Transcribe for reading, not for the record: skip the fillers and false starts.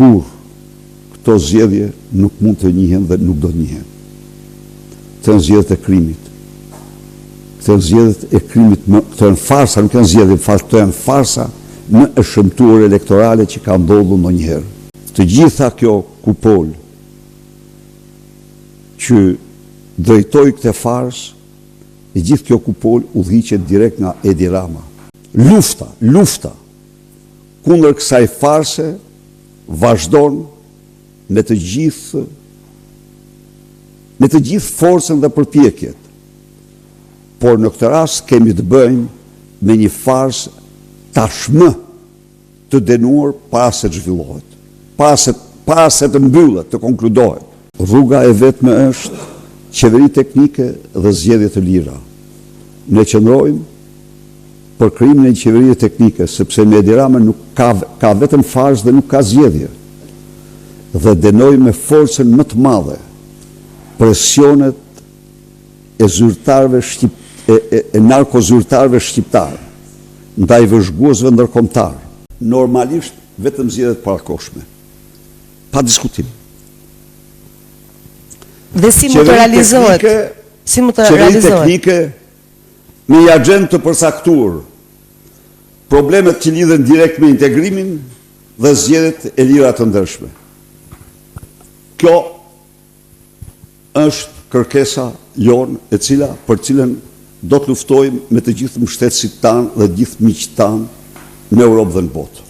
kur këto zgjedhje nuk mund të njihen dhe nuk do njihen. Këto janë zgjedhjet e krimit. Këto janë zgjedhjet e krimit, këto janë farsa, nuk janë zgjedhje, këto janë farsa më e shëmtuar elektorale që ka ndodhur ndonjëherë. Të gjitha kjo kupol që drejtoi këtë farsë, e gjithë kjo kupol udhëhiqet direkt nga Edi Rama. Lufta kundër kësaj farse vazhdon me të gjithë forcën dhe përpjekjet. Por në këtë rast kemi të bëjmë me një farsë tashmë të denuar para se të zhvillohet, para se të mbyllet, të konkludohet. Rruga e vetme është qeveri teknike dhe zgjedhje të lira. Ne qëndrojmë për krijimin e një qeverie teknike, sepse me Edi Rama nuk ka vetëm farsë dhe nuk ka zgjedhje. Dhe denoj me forcën më të madhe presionet e zyrtarëve e narkozyrtarëve shqiptar ndaj vëzhguesve ndërkombëtar. Normalisht vetëm zgjedhjet parakoshme. Pa diskutim. Dhe si mund të realizohet? Qeveri teknike me një agjendë të përcaktuar, problemet që lidhen direkt me integrimin dhe zgjedhjet e lira të ndershme. Kjo është kërkesa jonë për cilën do të luftojmë me të gjithë mbështetësit tanë dhe gjithë miqtë tanë në Europë dhe në botë.